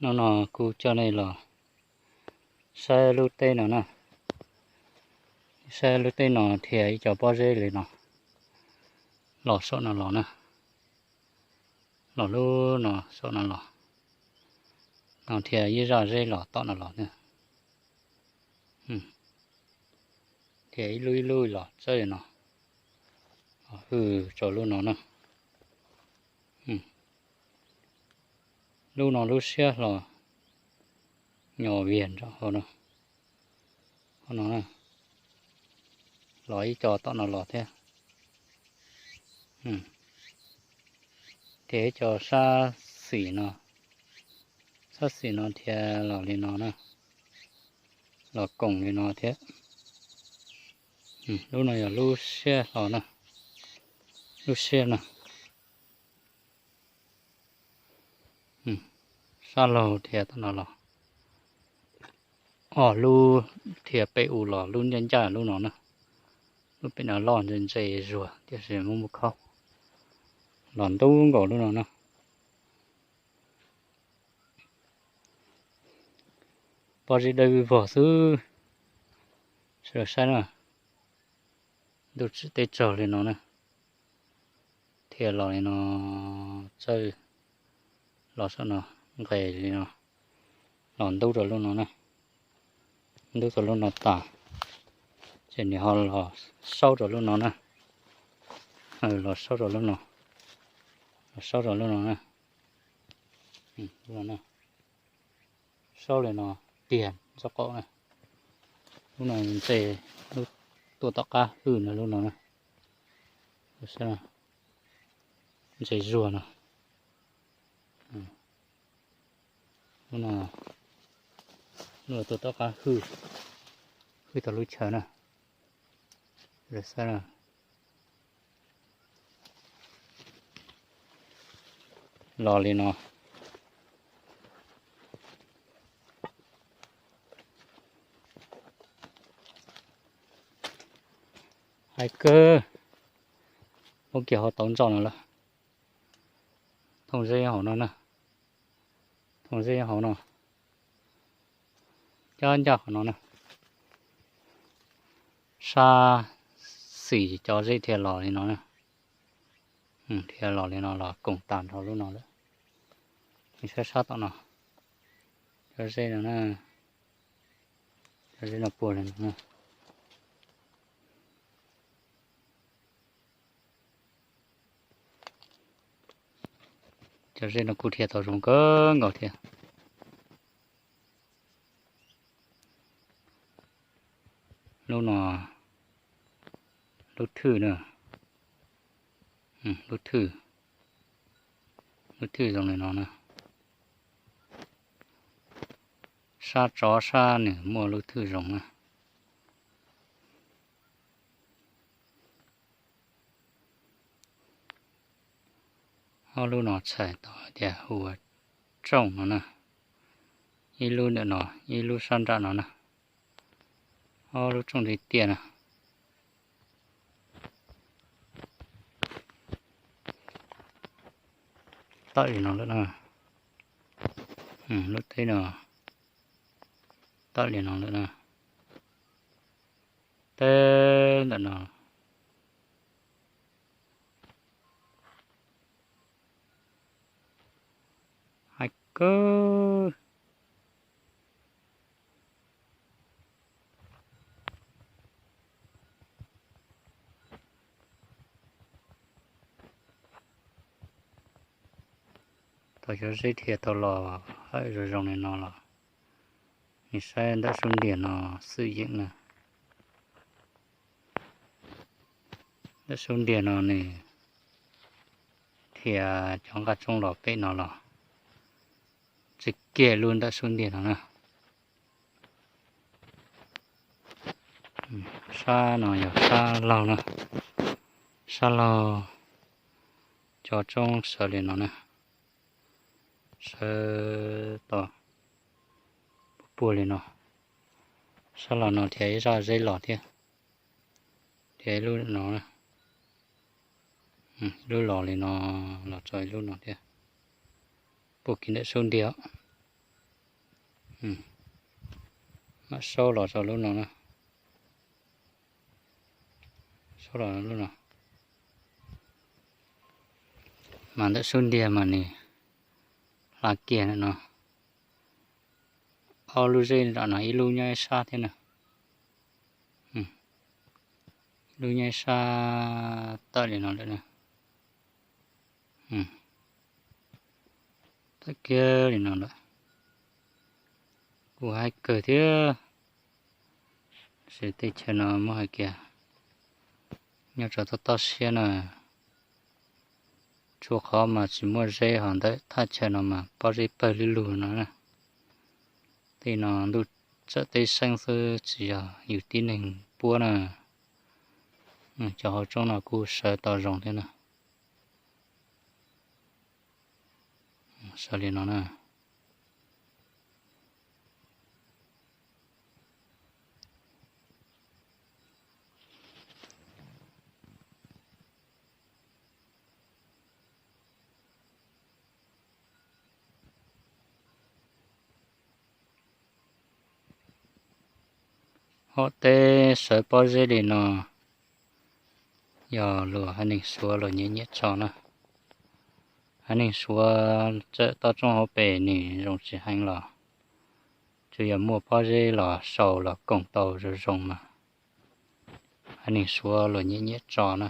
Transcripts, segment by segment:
nó cu cho này là xe lưu tê nó nè, xe lưu tê nó thì ấy cho bao dêเลยnó lò sợ nó lò nè, lò lưu nó sợ nó lò nó thì ấy ra dê lò to nó lò nè, thì ấy lui lui lò chơi nó cho luôn nó nè, lưu nó lưu xe lò nhỏ biển cho họ nó nè, lò ấy cho to nó lò thế, thế cho xa xỉ nó thì lò lên nó nè, lò cổng lên nó thế, lúc này là lưu xe lò nè, lưu xe nè, xa lò thì to nó lò, lưu thì bị ù lò luôn nhân trả luôn nó nè, lúc bị nó lòn dần dày rùa thì sẽ mua một khâu, lòn tu gỗ luôn nó nè. Bao giờ đây vỏ thứ sửa sai nữa, được tê trở lên nó nè, thì lò này nó chơi lò sao nó gầy thì nó lòn đâu rồi luôn nó nè, đâu rồi luôn nó tả, trên này họ lò sâu rồi luôn nó nè, lò sâu rồi luôn nó, lò sâu rồi luôn nó nè, luôn nè, sâu này nó tiền cho cậu này, lúc này mình sẽ lúc tua tóc cá nữa luôn nó nè, được xem nào, mình sẽ rùa nè, lúc nào nửa tua tóc cá hư tao lối chờ nè, được xem nào, lò lên nó. Hai cơ ông kiểu họ tốn tròn rồi là thùng dây họ nó nè, thùng dây họ nó cho anh chọc nó nè, xa xỉ cho dây thìa lò lên nó nè, thìa lò lên nó là cùng tàn họ luôn nó đấy, mình sẽ sát tao nó cho dây nó nè, cho dây nó buồn lên nè, cho dây nó cụ thiệt tao dùng cơ ngọt thiệt, lúc nó lúc thử nữa, lúc thử dòng này nó nè, sa chó sa nữa mua lúc thử dòng nè, họ lúc nó chạy tỏ thì hùa trồng nó nè, y lúc nữa nó y lúc san ra nó nè, họ lúc trồng thì tiền nè, tại nó nữa nè, lúc thấy nó tại nó nữa nè, tên là nó hai cơ tao cho dây thiệt tao lò hay rồi dòng này nó là mình sẽ đã xuống điện nó sử dụng nè, đã xuống điện nó này thì trong cả trong lò bể nó là trực kia luôn đã xuống điện nó nè, xa nó nhỏ xa lò nè, xa lò cho trong sợ liền nó nè, sợ to bùa liền nó, xa lò nó thì ra dây lò thế, thì luôn nó nè, luôn lò liền nó lò trời luôn nó thế, buộc kín để xuống điện. mà sâu lò cho luôn nè sâu lò luôn nè mà đã xuân địa mà nè là kia nữa nó ao lu dây đã nói lu nhai xa thế nào lu nhai xa tới để nó đấy nè tới kia để nó đấy của hai cờ thế sẽ tới chơi nó mua hai kia nhớ cho tao xe nè chỗ khó mà chỉ mua dây hòn đấy thay chơi nó mà bao dây bơi lù nó nè thì nó đủ cho tới sang sư chỉ nhiều tin hình bua nè cho họ trong nó cũng sợ tao rồng thế nè sợ liền nó nè họ tê sợ bao dây liền nó giờ lừa anh ninh xua lừa nhẹ nhẹ cho nè anh ninh xua chợ tao trong họ bể nè rồng chỉ hành lò chứ giờ mua bao dây lò sầu lò cổng tàu rồi rồng mà anh ninh xua lừa nhẹ nhẹ cho nè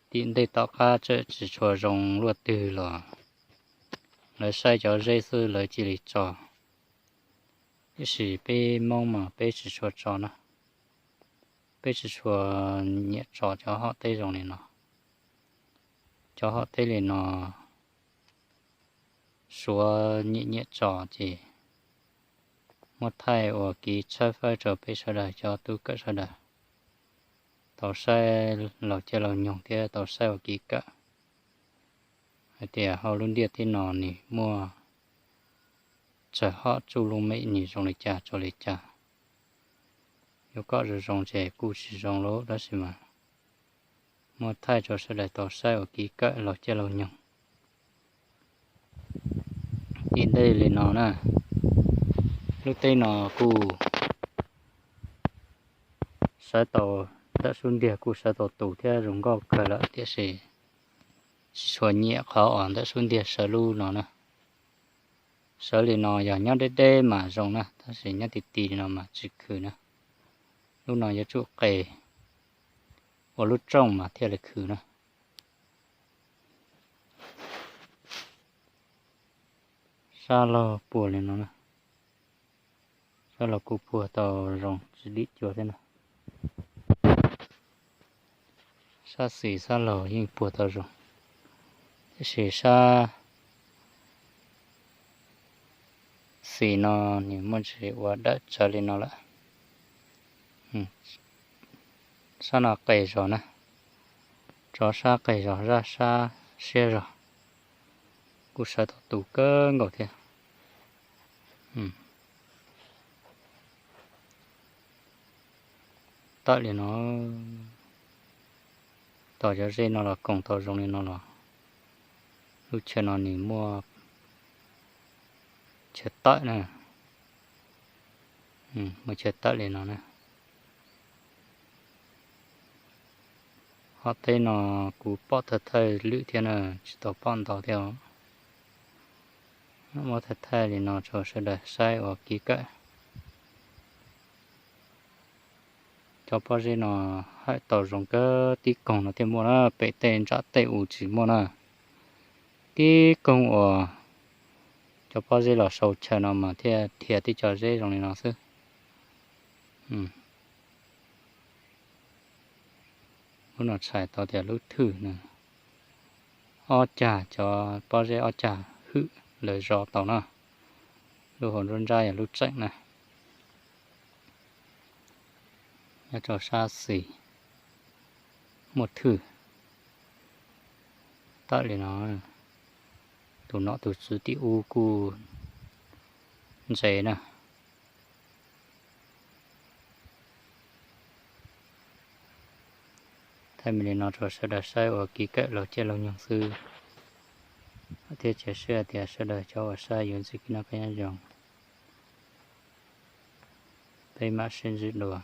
tiền đây tao cá chợ chỉ cho rồng luôn từ lò lấy sai cho dây sư lấy chỉ để cho cái gì bé mong mà bé chỉ cho nè bé chỉ cho nhẹ cho họ tây rồng này nó cho họ tây này nó số nhẹ nhẹ cho chỉ một thay ở cái trái phải cho bé sau đó cho tôi cất sau đó tàu xe lò chơi lò nhung thế tàu xe ở cái cả thì họ luôn đi thì nó nè mua chở họ chú luôn mấy nhỉ trong lịch trả cho lịch trả nếu có rồi trong trẻ cũ chỉ trong lỗ đó xí mà mua thay cho xe lại tàu xe ở ký cỡ lò chơi lò nhung in đây là nó nè lúc tây nó cũ xe tàu đã xuống địa cũ xe tàu tủ theo dùng gạo cỡ lại tiếc gì xóa nhẹ khó ổn đã xuống địa xe lu nó nè sở lì nó giờ nhớ đê mà rồng nè ta sẽ nhớ tì nó mà chỉ khử nè lúc nào giờ chỗ kề và lúc trong mà theo là khử nè sa lò bùa lên nó nè sa lò cụ bùa tàu rồng chỉ đi chỗ thế nào sa xì sa lò nhưng bùa tàu rồng xì sa xì nó thì muốn chỉ qua đất cho lên nó lại sao nó cày rồi nè cho sa cày rồi ra sa xe rồi cú sa tụ cơ ngồi theo tại vì nó tỏ cho dây nó là cổng tàu rồng lên nó là lúc chơi nó thì mua chết tại nè mới chết tại lên nó nè họ thấy nó cú bỏ thật thay lưỡi thiên nè chỉ tàu bọn tàu theo nó mà thật thay thì nó cho sẽ để sai ở kỹ cỡ cho bao giờ nó hai tàu rồng cơ tí cổng nó thêm mua nó bể tên trả tệ ủ chỉ mua nó tí công ở cho bao giờ là sầu chờ nó mà thiệt thiệt tí cho dễ rồng này nó sư lúc nào xài tàu thiệt lúc thử nè o chả cho bao giờ o chả hự lời rõ tàu nó lúc hồn run ra lúc chạy nè cho xa xỉ một thử tại vì nó tụi nó tụi sư tí u cu dễ nè thay mình nó cho sẽ đặt sai ở ký kết là chơi lâu nhung sư thì chỉ sửa thì sửa đời cho sai dùng gì nó cái nhau dùng đây mà xin dự đồ